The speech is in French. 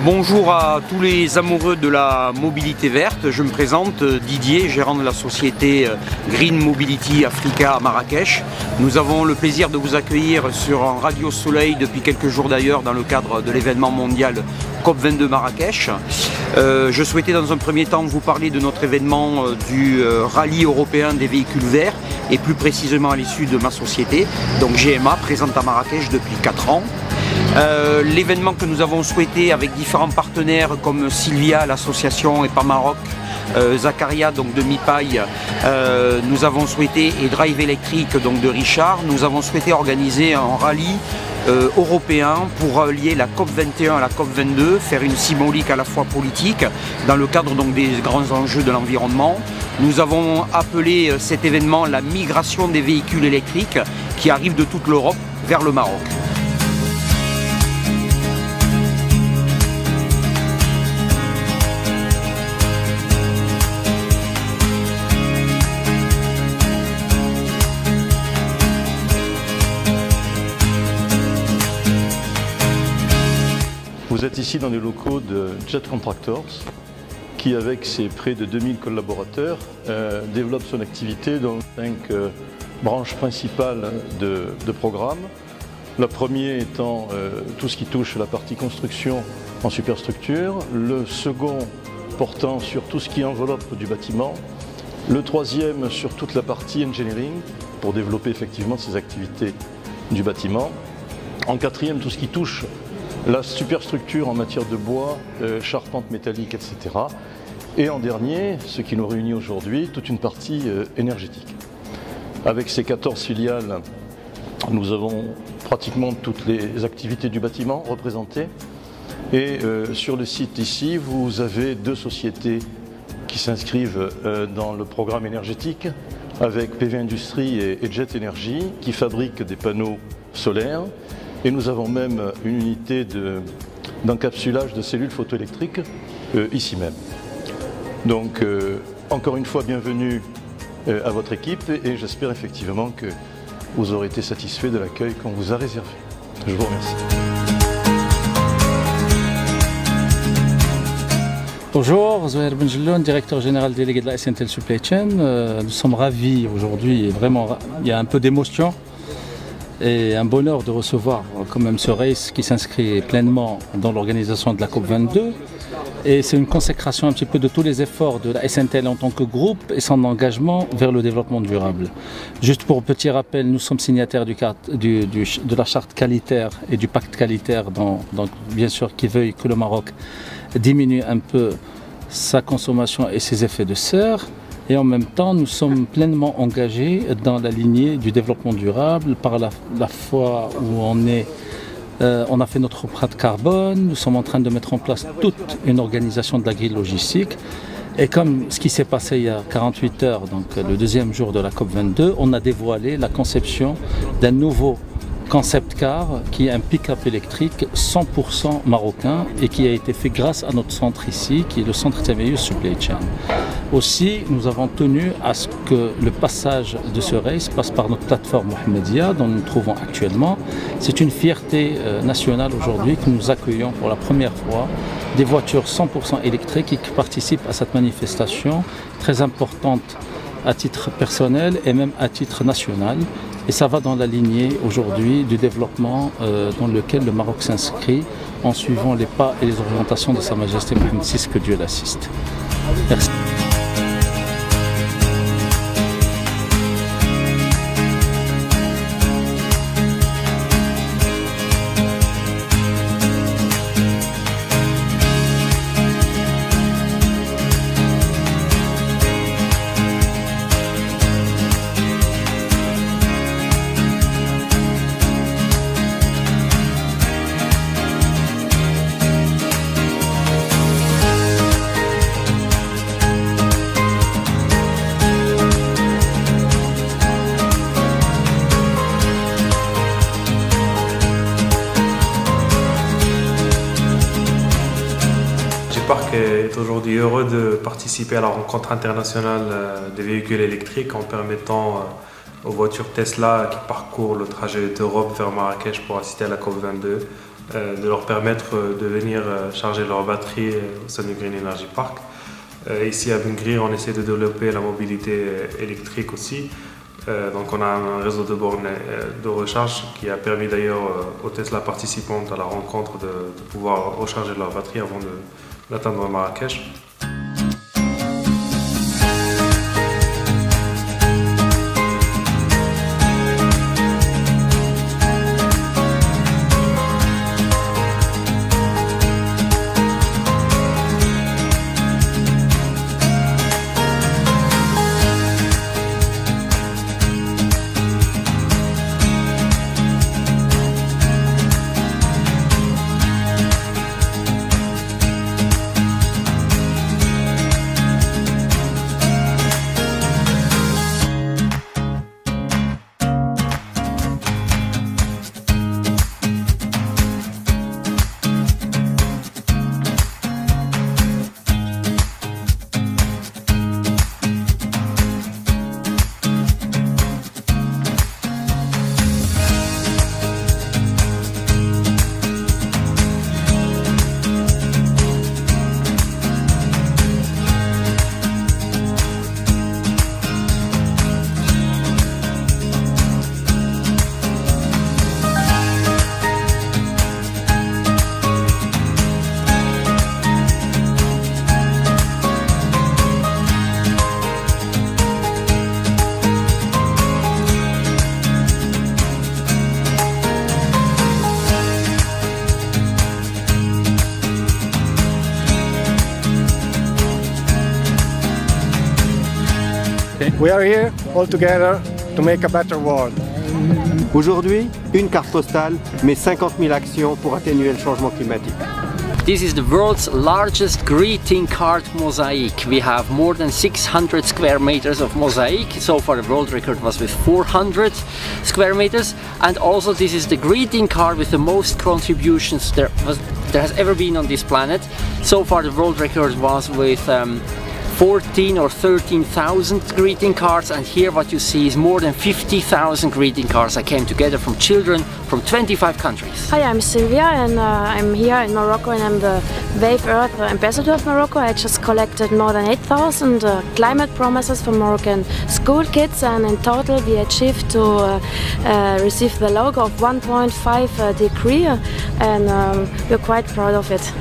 Bonjour à tous les amoureux de la mobilité verte. Je me présente, Didier, gérant de la société Green Mobility Africa à Marrakech. Nous avons le plaisir de vous accueillir sur un Radio Soleil depuis quelques jours d'ailleurs dans le cadre de l'événement mondial COP22 Marrakech. Je souhaitais dans un premier temps vous parler de notre événement du rallye européen des véhicules verts et plus précisément à l'issue de ma société, donc GMA, présente à Marrakech depuis 4 ans. L'événement que nous avons souhaité avec différents partenaires comme Sylvia, l'association EPA Maroc, Zakaria donc de Mipaille, nous avons souhaité, et Drive Electric donc de Richard, nous avons souhaité organiser un rallye européen pour lier la COP21 à la COP22, faire une symbolique à la fois politique dans le cadre donc des grands enjeux de l'environnement. Nous avons appelé cet événement la migration des véhicules électriques qui arrivent de toute l'Europe vers le Maroc. Vous êtes ici dans les locaux de Jet Contractors qui, avec ses près de 2000 collaborateurs, développe son activité dans 5 branches principales de programmes. La première étant tout ce qui touche à la partie construction en superstructure, le second portant sur tout ce qui enveloppe du bâtiment, le troisième sur toute la partie engineering pour développer effectivement ces activités du bâtiment, en quatrième tout ce qui touche la superstructure en matière de bois, charpente métallique, etc. Et en dernier, ce qui nous réunit aujourd'hui, toute une partie énergétique. Avec ces 14 filiales, nous avons pratiquement toutes les activités du bâtiment représentées. Et sur le site ici, vous avez 2 sociétés qui s'inscrivent dans le programme énergétique, avec PV Industrie et Jet Energy, qui fabriquent des panneaux solaires. Et nous avons même une unité d'encapsulage de cellules photoélectriques ici même. Donc, encore une fois, bienvenue à votre équipe et j'espère effectivement que vous aurez été satisfait de l'accueil qu'on vous a réservé. Je vous remercie. Bonjour, Zouhair Benjelloun, directeur général délégué de la SNTL Supply Chain. Nous sommes ravis aujourd'hui, vraiment, il y a un peu d'émotion et un bonheur de recevoir quand même ce race qui s'inscrit pleinement dans l'organisation de la COP22. Et c'est une consécration un petit peu de tous les efforts de la SNTL en tant que groupe et son engagement vers le développement durable. Juste pour petit rappel, nous sommes signataires de la charte qualitaire et du pacte qualitaire, donc bien sûr qui veuille que le Maroc diminue un peu sa consommation et ses effets de serre. Et en même temps, nous sommes pleinement engagés dans la lignée du développement durable par la fois où on a fait notre empreinte carbone, nous sommes en train de mettre en place toute une organisation de l'agri-logistique. Et comme ce qui s'est passé il y a 48 heures, donc le deuxième jour de la COP22, on a dévoilé la conception d'un nouveau concept car qui est un pick-up électrique 100% marocain et qui a été fait grâce à notre centre ici, qui est le centre TMU Supply Chain. Aussi, nous avons tenu à ce que le passage de ce race passe par notre plateforme Mohamedia, dont nous nous trouvons actuellement. C'est une fierté nationale aujourd'hui que nous accueillons pour la première fois des voitures 100% électriques qui participent à cette manifestation très importante à titre personnel et même à titre national. Et ça va dans la lignée aujourd'hui du développement dans lequel le Maroc s'inscrit en suivant les pas et les orientations de Sa Majesté Mohamed VI, que Dieu l'assiste. Merci. Parc est aujourd'hui heureux de participer à la rencontre internationale des véhicules électriques en permettant aux voitures Tesla qui parcourent le trajet d'Europe vers Marrakech pour assister à la COP22 de leur permettre de venir charger leur batterie au sein du Green Energy Park. Ici à Bungrir, on essaie de développer la mobilité électrique aussi. Donc on a un réseau de bornes de recharge qui a permis d'ailleurs aux Tesla participantes à la rencontre de pouvoir recharger leur batterie avant d'atteindre Marrakech. We are here all together to make a better world. Aujourd'hui, une carte postale, mais 50 000 actions pour atténuer le changement climatique. This is the world's largest greeting card mosaic. We have more than 600 square meters of mosaic. So far the world record was with 400 square meters. And also this is the greeting card with the most contributions there has ever been on this planet. So far the world record was with 14 or 13,000 greeting cards, and here what you see is more than 50,000 greeting cards that came together from children from 25 countries. Hi, I'm Sylvia and I'm here in Morocco and I'm the Wave Earth Ambassador of Morocco. I just collected more than 8,000 climate promises from Moroccan school kids, and in total we achieved to receive the logo of 1.5 degree, and we're quite proud of it.